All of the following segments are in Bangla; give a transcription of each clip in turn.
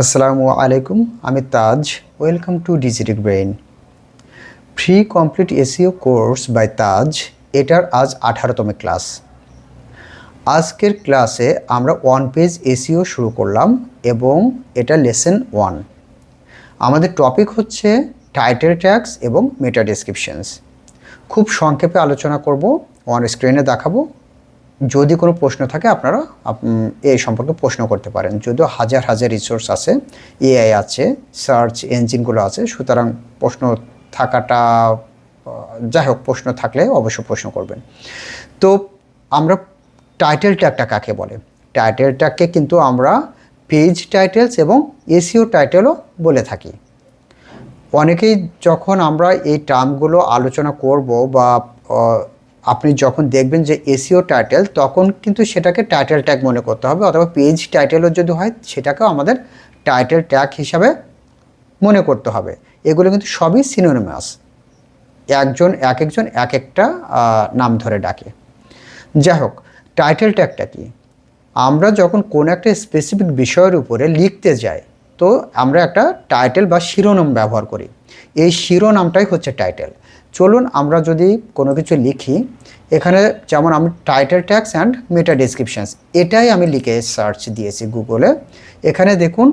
আসসালামু আলাইকুম, আমি Taj. Welcome to digital brain free complete SEO course by Taj. এটার আজ 18তম ক্লাস। আজকের ক্লাসে আমরা ওয়ান পেজ এসইও শুরু করলাম এবং এটা লেসন 1। আমাদের টপিক হচ্ছে টাইটেল ট্যাগস এবং মেটা ডেসক্রিপশনস। খুব সংক্ষেপে আলোচনা করব, অন স্ক্রিনে দেখাবো। যদি কোনো প্রশ্ন থাকে আপনারা এই সম্পর্কে প্রশ্ন করতে পারেন। যদিও হাজার হাজার রিসোর্স আছে, এআই আছে, সার্চ ইঞ্জিনগুলো আছে, সুতরাং প্রশ্ন থাকাটা যাই হোক, প্রশ্ন থাকলে অবশ্যই প্রশ্ন করবেন। তো আমরা টাইটেল ট্যাগটা কাকে বলে? টাইটেল ট্যাগকে কিন্তু আমরা পেজ টাইটেলস এবং এসইও টাইটেলও বলে থাকি। অনেকেই যখন আমরা এই টার্মগুলো আলোচনা করব বা আপনি যখন দেখবেন যে এসইও টাইটেল, তখন কিন্তু সেটাকে টাইটেল ট্যাগ মনে করতে হবে, অথবা পেজ টাইটেলও যদি হয় সেটাকেও আমাদের টাইটেল ট্যাগ হিসাবে মনে করতে হবে। এগুলো কিন্তু সবই সিনোনিমাস, একজন এক একটা নাম ধরে ডাকে। যাই হোক, টাইটেল ট্যাগটা কি? আমরা যখন কোনো একটা স্পেসিফিক বিষয়ের উপরে লিখতে যাই, তো আমরা একটা টাইটেল বা শিরোনাম ব্যবহার করি। এই শিরোনামটাই হচ্ছে টাইটেল। চলুন আমরা যদি কোনো কিছু লিখি, এখানে যেমন আমি title tags and meta descriptions এটাই আমি লিখে সার্চ দিয়েছি গুগলে। এখানে দেখুন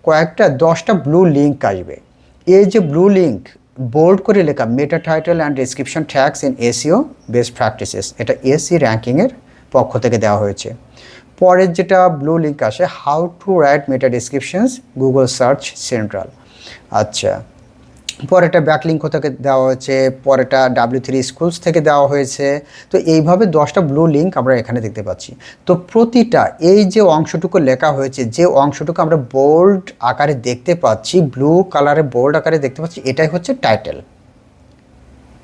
কয়েকটা 10টা ব্লু লিঙ্ক আসবে। এই যে ব্লু লিঙ্ক বোল্ড করে লেখা meta title and description tags in SEO best practices, এটা এসই র্যাঙ্কিংয়ের পক্ষ থেকে দেওয়া হয়েছে। পরের যেটা ব্লু লিঙ্ক আসে, how to write meta descriptions Google search central. আচ্ছা, পরেরটা ব্যাকলিঙ্ক থেকে দেওয়া হয়েছে, পরেরটা W3 স্কুলস থেকে দেওয়া হয়েছে। তো এইভাবে 10টা ব্লু লিঙ্ক আমরা এখানে দেখতে পাচ্ছি। তো প্রতিটা এই যে অংশটুকু লেখা হয়েছে, যে অংশটুকু আমরা বোল্ড আকারে দেখতে পাচ্ছি, ব্লু কালারে বোল্ড আকারে দেখতে পাচ্ছি, এটাই হচ্ছে টাইটেল।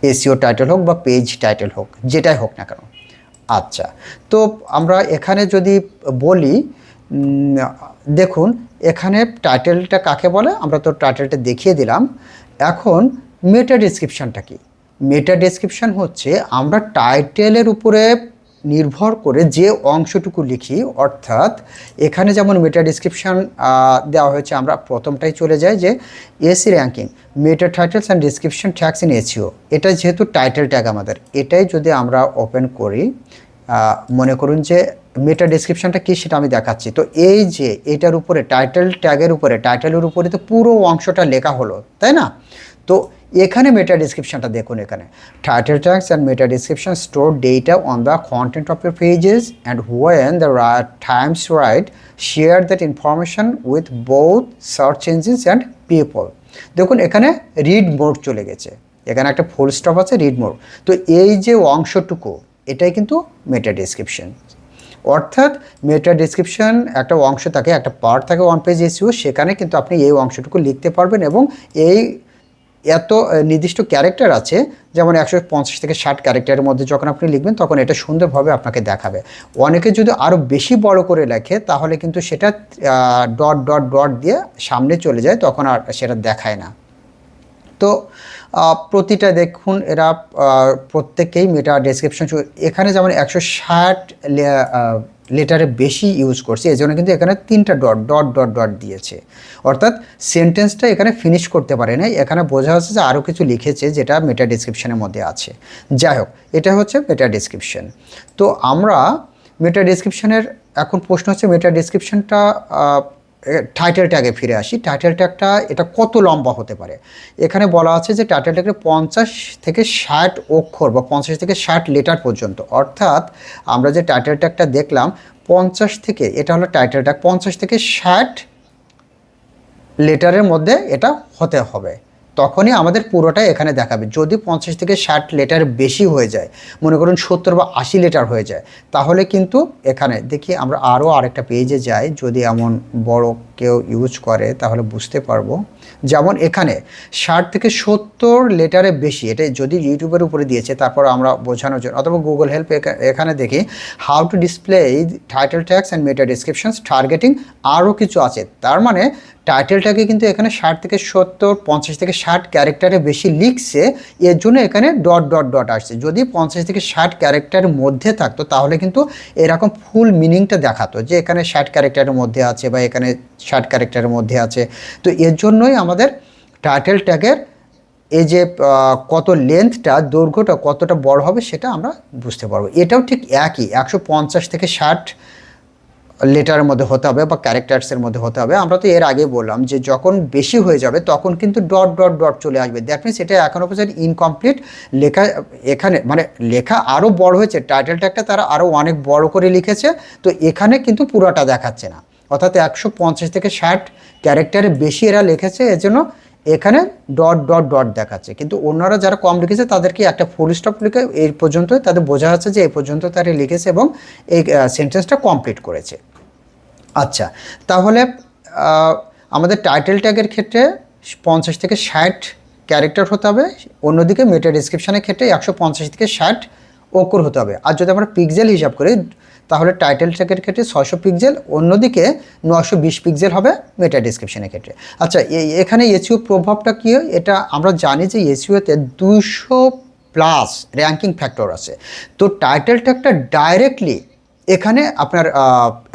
এসইও টাইটেল হোক বা পেজ টাইটেল হোক, যেটাই হোক না কেন। আচ্ছা, তো আমরা এখানে যদি বলি, দেখুন এখানে টাইটেলটা কাকে বলে, আমরা তো টাইটেলটা দেখিয়ে দিলাম। এখন মেটা ডেসক্রিপশানটা কি? মেটা ডেসক্রিপশান হচ্ছে আমরা টাইটেলের উপরে নির্ভর করে যে অংশটুকু লিখি, অর্থাৎ এখানে যেমন মেটা ডেসক্রিপশান দেওয়া হয়েছে, আমরা প্রথমটাই চলে যাই যে SE ranking meta titles and description tags in SEO. এটা যেহেতু টাইটেল ট্যাগ আমাদের, এটাই যদি আমরা ওপেন করি, মনে করুন যে মেটা ডেসক্রিপশনটা কী সেটা আমি দেখাচ্ছি। তো এই যে এটার উপরে টাইটেল ট্যাগের উপরে, টাইটেলের উপরে তো পুরো অংশটা লেখা হলো, তাই না? তো এখানে মেটা ডেসক্রিপশনটা দেখুন, এখানে title tags and meta description store data on the content of your pages and when the Times right share that information with both search engines and people. দেখুন এখানে রিড মোড চলে গেছে, এখানে একটা ফুল স্টপ আছে, রিড মোড। তো এই যে অংশটুকু, এটাই কিন্তু মেটা ডেসক্রিপশন। অর্থাৎ মেটা ডেসক্রিপশন একটা অংশ থাকে, একটা পার্ট থাকে ওয়ান পেজ এসইও, সেখানে কিন্তু আপনি এই অংশটুকু লিখতে পারবেন এবং এই এত নির্দিষ্ট ক্যারেক্টার আছে, যেমন 150 থেকে 60 ক্যারেক্টারের মধ্যে যখন আপনি লিখবেন, তখন এটা সুন্দরভাবে আপনাকে দেখাবে। অনেকে যদি আরও বেশি বড় করে লেখে, তাহলে কিন্তু সেটা ডট ডট ডট দিয়ে সামনে চলে যায়, তখন আর সেটা দেখায় না। তো প্রতিটা দেখুন, এরা প্রত্যেকেই মেটা ডেসক্রিপশন, এখানে যেমন 160 লেটারে বেশি ইউজ করছে, এই জন্য কিন্তু এখানে 3টা ডট ডট ডট ডট দিয়েছে, অর্থাৎ সেন্টেন্সটা এখানে ফিনিশ করতে পারে না। এখানে বোঝা যাচ্ছে যে আরও কিছু লিখেছে যেটা মেটা ডেসক্রিপশনের মধ্যে আছে। যাই হোক, এটা হচ্ছে মেটা ডেসক্রিপশন। তো আমরা মেটা ডেসক্রিপশনের এখন প্রশ্ন হচ্ছে, মেটা ডেসক্রিপশনটা টাইটেল ট্যাগে ফিরে আসি। টাইটেল ট্যাগটা এটা কত লম্বা হতে পারে? এখানে বলা আছে যে টাইটেল ট্যাগের 50 থেকে 60 অক্ষর বা 50 থেকে 60 লেটার পর্যন্ত। অর্থাৎ আমরা যে টাইটেল ট্যাগটা দেখলাম, 50 থেকে, এটা হলো টাইটেল ট্যাগ, 50 থেকে 60 লেটারের মধ্যে এটা হতে হবে, তখনই আমাদের পুরোটাই এখানে দেখাবে। যদি 50 থেকে 60 লেটার বেশি হয়ে যায়, মনে করুন 70 বা 80 লেটার হয়ে যায়, তাহলে কিন্তু এখানে দেখি আমরা আরও আরেকটা পেজে যাই, যদি এমন বড় কেউ ইউজ করে তাহলে বুঝতে পারবো। যেমন এখানে 60 থেকে 70 লেটারে বেশি, এটা যদি ইউটিউবের উপরে দিয়েছে, তারপর আমরা বোঝানোর জন্য, অথবা গুগল হেল্প, এখানে দেখি how to display title tags and meta descriptions targeting, আরও কিছু আছে। তার মানে টাইটেলটাকে কিন্তু এখানে 60 থেকে 70, 50 থেকে 60 ক্যারেক্টারে বেশি লিখছে, এর জন্য এখানে ডট ডট ডট আসছে। যদি 50 থেকে 60 ক্যারেক্টারের মধ্যে থাকতো, তাহলে কিন্তু এরকম ফুল মিনিংটা দেখাতো যে এখানে 60 ক্যারেক্টারের মধ্যে আছে বা এখানে 60 ক্যারেক্টারের মধ্যে আছে। তো এর জন্যই আমাদের টাইটেল ট্যাগের এই যে কত লেন্থটা, দৈর্ঘ্যটা কতটা বড় হবে সেটা আমরা বুঝতে পারবো। এটাও ঠিক একই 150 থেকে 60 লেটারের মধ্যে হতে হবে বা ক্যারেক্টার্সের মধ্যে হতে হবে। আমরা তো এর আগে বললাম যে যখন বেশি হয়ে যাবে তখন কিন্তু ডট ডট ডট চলে আসবে, দ্যাট মিনস এটা এখনও পর্যন্ত ইনকমপ্লিট লেখা। এখানে মানে লেখা আরও বড় হয়েছে, টাইটেল ট্যাগটা তারা আরও অনেক বড় করে লিখেছে, তো এখানে কিন্তু পুরোটা দেখাচ্ছে না, অর্থাৎ 150 থেকে 60 ক্যারেক্টারের বেশি এরা লিখেছে, এজন্য এখানে ডট ডট ডট দেখাচ্ছে। কিন্তু অন্যরা যারা কম লিখেছে তাদেরকে একটা ফুল স্টপ লিখে এই পর্যন্ত তাদের বোঝা যাচ্ছে যে এই পর্যন্ত তারা লিখেছে এবং এই সেন্টেন্সটা কমপ্লিট করেছে। আচ্ছা, তাহলে আমাদের টাইটেল ট্যাগের ক্ষেত্রে 50 থেকে 60 ক্যারেক্টার হতে হবে, অন্যদিকে মেটা ডেসক্রিপশনের ক্ষেত্রে 150 থেকে 60 অক্ষর হতে হবে। আর যদি আমরা পিক্সেল হিসাব করি তাহলে টাইটেল ট্যাগের ক্ষেত্রে 600 পিক্সেল, অন্যদিকে 920 পিক্সেল হবে মেটা ডেসক্রিপশনের ক্ষেত্রে। আচ্ছা, এখানে এসইও প্রভাবটা কী? এটা আমরা জানি যে এসইওতে 200+ র্যাঙ্কিং ফ্যাক্টর আছে। তো টাইটেল ট্যাগটা ডাইরেক্টলি এখানে আপনার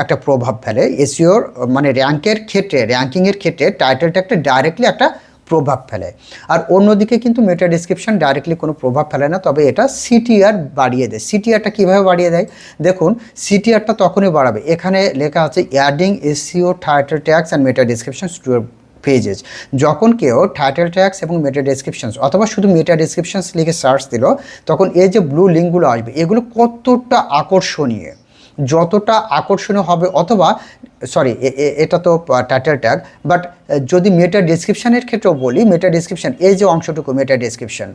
একটা প্রভাব ফেলে এসইওর মানে র্যাঙ্কিংয়ের ক্ষেত্রে টাইটেল ট্যাগটা ডাইরেক্টলি একটা প্রভাব ফেলে। আর অন্যদিকে কিন্তু মেটা ডেসক্রিপশন ডাইরেক্টলি কোনো প্রভাব ফেলে না, তবে এটা সিটিআর বাড়িয়ে দেয়। সিটিআরটা কীভাবে বাড়িয়ে দেয়? দেখুন, সিটিআরটা তখনই বাড়াবে, এখানে লেখা আছে adding SEO title tags and meta descriptions to pages. যখন কেউ টাইটেল ট্যাগস এবং মেটা ডেসক্রিপশনস অথবা শুধু মেটা ডেসক্রিপশনস লিখে সার্চ দিল, তখন এই যে ব্লু লিঙ্কগুলো আসবে এগুলো কতটা আকর্ষণীয়, যতটা আকর্ষণীয় হবে, অথবা এটা তো টাইটেল ট্যাগ, বাট যদি মেটা ডেসক্রিপশানের ক্ষেত্রেও বলি, মেটা ডেসক্রিপশান এই যে অংশটুকু মেটা ডেসক্রিপশান,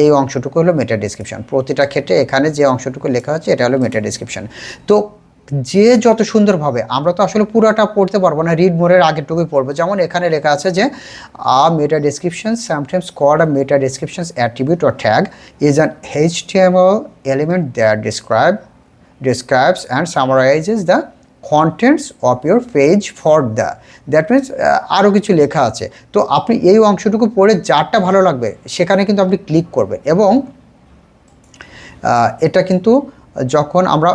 এই অংশটুকু হলো মেটা ডেসক্রিপশান, প্রতিটা ক্ষেত্রে এখানে যে অংশটুকু লেখা হচ্ছে এটা হলো মেটা ডেসক্রিপশান। তো যে যত সুন্দরভাবে, আমরা তো আসলে পুরোটা পড়তে পারবো না, রিড মোরের আগেরটুকুই পড়বো। যেমন এখানে লেখা আছে যে meta description sometimes called a meta descriptions attribute or tag is an HTML element that describes and summarizes the contents of your page for the, that means আরও কিছু লেখা আছে। তো আপনি এই অংশটুকু পড়ে যারটা ভালো লাগবে সেখানে কিন্তু আপনি ক্লিক করবেন, এবং এটা কিন্তু যখন আমরা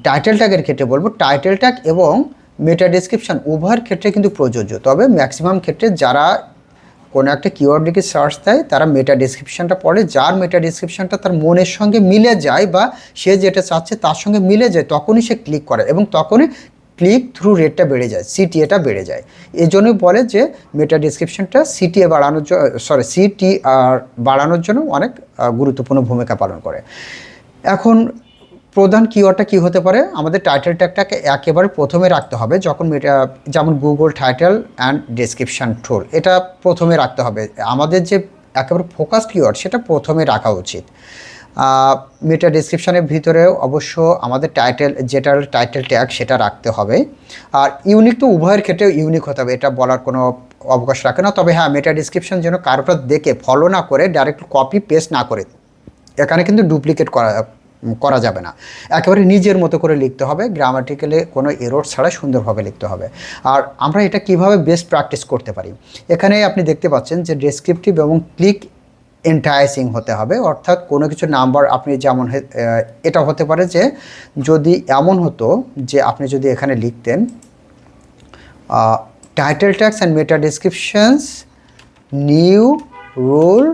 টাইটেল ট্যাগের ক্ষেত্রে বলবো, টাইটেল ট্যাগ এবং মেটা ডেসক্রিপশন উভয়ের ক্ষেত্রে কিন্তু প্রযোজ্য। তবে ম্যাক্সিমাম ক্ষেত্রে যারা কোনো একটা কিওয়ার্ড লিখে সার্চ দেয় তারা মেটা ডেসক্রিপশনটা পড়ে, যার মেটা ডেসক্রিপশনটা তার মনের সঙ্গে মিলে যায় বা সে যেটা চাচ্ছে তার সঙ্গে মিলে যায়, তখনই সে ক্লিক করে এবং তখনই ক্লিক থ্রু রেটটা বেড়ে যায়, সিটিএটা বেড়ে যায়। এই জন্যই বলে যে মেটা ডেসক্রিপশনটা সিটিআর বাড়ানোর জন্য অনেক গুরুত্বপূর্ণ ভূমিকা পালন করে। এখন প্রধান কিওয়ার্ডটা কী হতে পারে? আমাদের টাইটেল ট্যাগটাকে একেবারে প্রথমে রাখতে হবে, যখন যেমন গুগল টাইটেল অ্যান্ড ডেসক্রিপশন টুল, এটা প্রথমে রাখতে হবে। আমাদের যে একেবারে ফোকাস কিওয়ার্ড সেটা প্রথমে রাখা উচিত। মেটা ডেসক্রিপশনের ভিতরেও অবশ্য আমাদের টাইটেল ট্যাগ সেটা রাখতে হবে। আর ইউনিক তো উভয়ের ক্ষেত্রেও ইউনিক হতে হবে, এটা বলার কোনো অবকাশ রাখে না। তবে হ্যাঁ, মেটা ডেসক্রিপশন যেন কারোটা দেখে ফলো না করে ডাইরেক্ট কপি পেস্ট না করে, এখানে কিন্তু ডুপ্লিকেট করা যাবে না, একেবারে নিজের মতো করে লিখতে হবে, গ্রামাটিক্যালি কোনো এরর ছাড়া সুন্দরভাবে লিখতে হবে। আর আমরা এটা কিভাবে বেস্ট প্র্যাকটিস করতে পারি, এখানে আপনি দেখতে পাচ্ছেন যে ডেসক্রিপটিভ এবং ক্লিক এন্টাইসিং হতে হবে, অর্থাৎ কোনো কিছু নাম্বার আপনি যেমন এটা হতে পারে যে যদি এমন হতো যে আপনি যদি এখানে লিখতেন title tags and meta descriptions new rule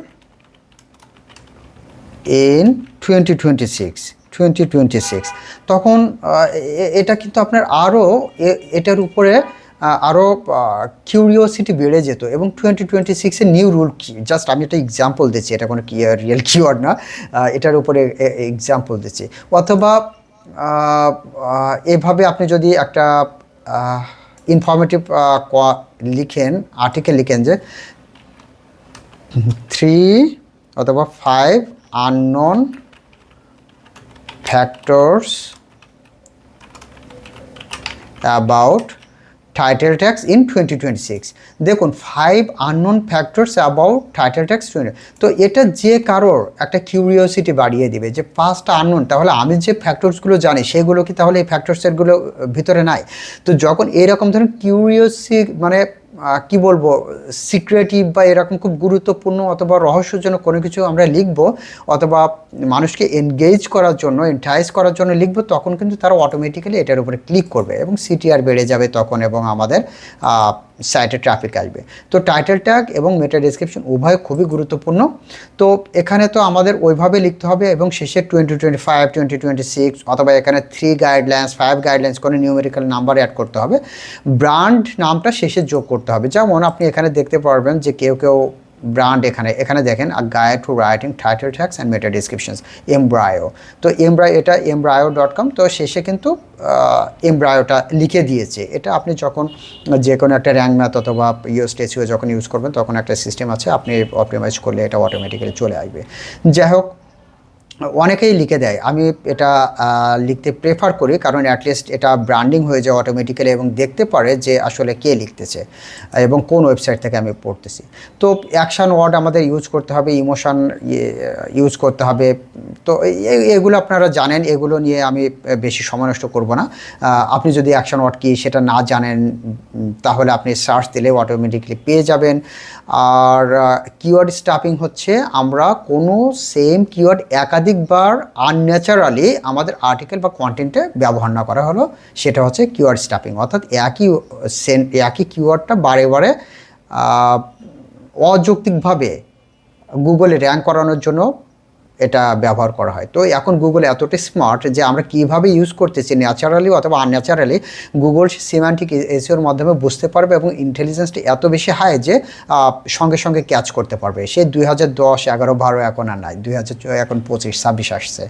in 2026, তখন এটা কিন্তু আপনার আরও এটার উপরে আরও কিউরিওসিটি বেড়ে যেত। এবং 2026-এর নিউ রুল কি, জাস্ট আমি একটা এক্সাম্পল দিচ্ছি, এটা কোনো রিয়েল কিওয়ার্ড না, এটার উপরে এক্সাম্পল দিচ্ছি। অথবা এভাবে আপনি যদি একটা ইনফরমেটিভ আর্টিকেল লিখেন যে 3 অথবা 5 unknown factors about title tags in 2026, দেখুন 5 unknown factors about title tags 20, তো এটা যে কারোর একটা কিউরিওসিটি বাড়িয়ে দিবে যে 5টা আননোন, তাহলে আমি যে ফ্যাক্টরসগুলো জানি সেগুলো কি তাহলে এই ফ্যাক্টরসেরগুলো ভিতরে নাই? তো যখন এরকম ধরনের মানে কি বলবো, সিক্রেটিভ বা এরকম খুব গুরুত্বপূর্ণ অথবা রহস্যজনক কোনো কিছু আমরা লিখবো অথবা মানুষকে এনগেজ করার জন্য, এন্টাইজ করার জন্য লিখবো, তখন কিন্তু তারা অটোমেটিক্যালি এটার উপরে ক্লিক করবে এবং সিটিআর বেড়ে যাবে তখন, এবং আমাদের সাইটে ট্রাফিক আসবে। তো টাইটেল ট্যাগ এবং মেটা ডেসক্রিপশন উভয় খুবই গুরুত্বপূর্ণ। তো এখানে তো আমাদের ওইভাবে লিখতে হবে এবং শেষে 2025, 2026 অথবা এখানে 3 গাইডলাইন্স, 5 গাইডলাইন্স করে নিউমেরিক্যাল নাম্বার অ্যাড করতে হবে। ব্র্যান্ড নামটা শেষে যোগ করতে হবে। যেমন আপনি এখানে দেখতে পারবেন যে কেউ ব্র্যান্ড এখানে দেখেন a guide to writing title tags and meta descriptions, embryo. তো এটা embryo.com। তো শেষে কিন্তু এমব্রায়োটা লিখে দিয়েছে। এটা আপনি যখন যে কোনো একটা র্যাঙ্ক ম্যাথ অথবা স্টেসিও যখন ইউজ করবেন তখন একটা সিস্টেম আছে, আপনি অপটিমাইজ করলে এটা অটোমেটিক্যালি চলে আসবে। যাই হোক, অনেকেই লিখে দেয়, আমি এটা লিখতে প্রেফার করি, কারণ অ্যাটলিস্ট এটা ব্র্যান্ডিং হয়ে যায় অটোমেটিক্যালি এবং দেখতে পারে যে আসলে কে লিখতেছে এবং কোন ওয়েবসাইট থেকে আমি পড়তেছি। তো অ্যাকশন ওয়ার্ড আমাদের ইউজ করতে হবে, ইমোশন ইউজ করতে হবে। তো এগুলো আপনারা জানেন, এগুলো নিয়ে আমি বেশি সময় নষ্ট করব না। আপনি যদি অ্যাকশন ওয়ার্ড কী সেটা না জানেন, তাহলে আপনি সার্চ দিলে অটোমেটিকলি পেয়ে যাবেন। আর কিওয়ার্ড স্টাফিং হচ্ছে আমরা কোনো সেম কিওয়ার্ড একাধিকবার আনন্যাচারালি আমাদের আর্টিকেল বা কন্টেন্টে ব্যবহার না করা হলো, সেটা হচ্ছে কিওয়ার্ড স্টাফিং। অর্থাৎ একই কিওয়ার্ডটা বারে বারে অযৌক্তিকভাবে গুগলে র্যাঙ্ক করানোর জন্য এটা ব্যবহার করা হয়। তো এখন গুগল এতটাই স্মার্ট যে আমরা কীভাবে ইউজ করতেছি, ন্যাচারালি অথবা আনন্যাচারালি, গুগল সিম্যান্টিক এসইওর মাধ্যমে বুঝতে পারবে এবং ইন্টেলিজেন্সটা এত বেশি হাই যে সঙ্গে সঙ্গে ক্যাচ করতে পারবে। সে 2010, 11, 12 এখন আর নাই, 2024, এখন 25, 26 আসছে।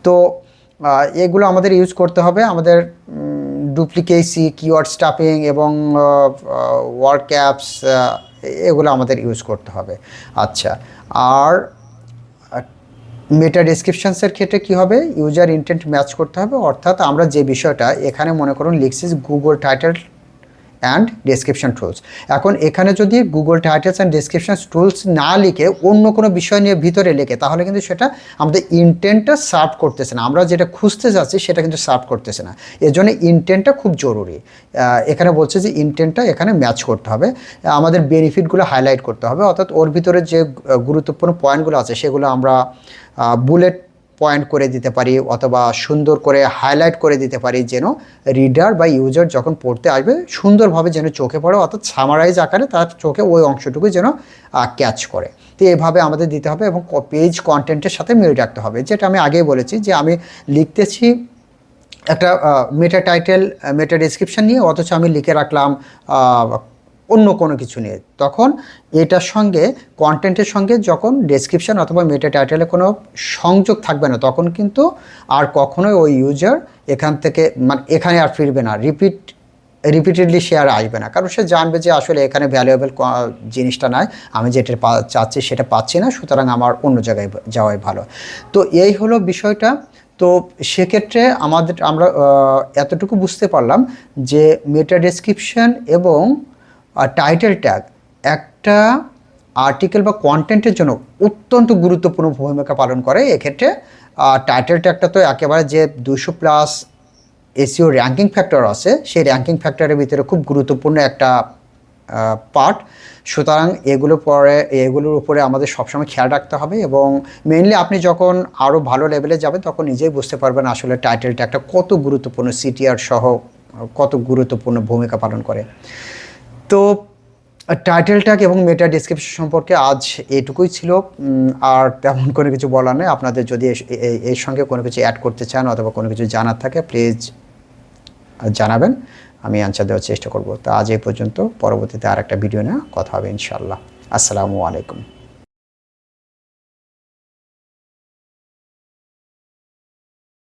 তো এগুলো আমাদের ইউজ করতে হবে। আমাদের ডুপ্লিকেসি, কিওয়ার্ড স্টাফিং এবং ওয়ার্ড ক্যাপস, এগুলো আমাদের ইউজ করতে হবে। আচ্ছা, আর মেটা ডেসক্রিপশনসের ক্ষেত্রে কী হবে, ইউজার ইন্টেন্ট ম্যাচ করতে হবে। অর্থাৎ আমরা যে বিষয়টা এখানে মনে করুন লিখছি Google title and description tools, এখন এখানে যদি Google titles and description tools না লিখে অন্য কোনো বিষয় নিয়ে ভিতরে লেখে, তাহলে কিন্তু সেটা আমাদের ইন্টেন্টটা সার্ভ করতেছে না, আমরা যেটা খুঁজতে যাচ্ছি সেটা কিন্তু সার্ভ করতেছে না। এর জন্য ইন্টেন্টটা খুব জরুরি। এখানে বলছে যে ইন্টেন্টটা এখানে ম্যাচ করতে হবে, আমাদের বেনিফিটগুলো হাইলাইট করতে হবে। অর্থাৎ ওর ভিতরে যে গুরুত্বপূর্ণ পয়েন্টগুলো আছে সেগুলো আমরা বুলেট পয়েন্ট করে দিতে পারি অথবা সুন্দর করে হাইলাইট করে দিতে পারি, যেন রিডার বা ইউজার যখন পড়তে আসবে সুন্দরভাবে যেন চোখে পড়ে, অর্থাৎ সামারাইজ আকারে তার চোখে ওই অংশটুকু যেন ক্যাচ করে। তো এভাবে আমাদের দিতে হবে এবং পেজ কন্টেন্টের সাথে মিল রাখতে হবে। যেটা আমি আগেই বলেছি যে আমি লিখতেছি একটা মেটা টাইটেল, মেটা ডেসক্রিপশন নিয়ে, অথচ আমি লিখে রাখলাম অন্য কোনো কিছু নিয়ে, তখন এটার সঙ্গে কন্টেন্টের সঙ্গে যখন ডেসক্রিপশন অথবা মেটা টাইটেলে কোনো সংযোগ থাকবে না, তখন কিন্তু আর কখনোই ওই ইউজার এখান থেকে এখানে আর ফিরবে না, রিপিটেডলি সে আর আসবে না, কারণ সে জানবে যে আসলে এখানে ভ্যালুয়েবল জিনিসটা নাই, আমি যেটা চাচ্ছি সেটা পাচ্ছি না, সুতরাং আমার অন্য জায়গায় যাওয়াই ভালো। তো এই হলো বিষয়টা। তো সেক্ষেত্রে আমরা এতটুকু বুঝতে পারলাম যে মেটা ডেসক্রিপশন এবং টাইটেল ট্যাগ একটা আর্টিকেল বা কন্টেন্টের জন্য অত্যন্ত গুরুত্বপূর্ণ ভূমিকা পালন করে। এক্ষেত্রে টাইটেল ট্যাগটা তো একেবারে যে 200+ এসইও র্যাঙ্কিং ফ্যাক্টর আছে, সেই র্যাঙ্কিং ফ্যাক্টরের ভিতরে খুব গুরুত্বপূর্ণ একটা পার্ট। সুতরাং এগুলোর উপরে আমাদের সবসময় খেয়াল রাখতে হবে এবং মেইনলি আপনি যখন আরও ভালো লেভেলে যাবেন তখন নিজেই বুঝতে পারবেন আসলে টাইটেল ট্যাগটা কত গুরুত্বপূর্ণ, সিটিআর সহ কত গুরুত্বপূর্ণ ভূমিকা পালন করে। তো টাইটেল ট্যাগ এবং মেটা ডেসক্রিপশন সম্পর্কে আজ এটুকুই ছিল, আর তেমন কোনো কিছু বলার নেই। আপনাদের যদি এর সঙ্গে কোনো কিছু অ্যাড করতে চান অথবা কোনো কিছু জানার থাকে প্লিজ জানাবেন, আমি অ্যান্সার দেওয়ার চেষ্টা করব। তো আজ এই পর্যন্ত, পরবর্তীতে আর একটা ভিডিও নিয়ে কথা হবে ইনশাআল্লাহ। আসসালামু আলাইকুম।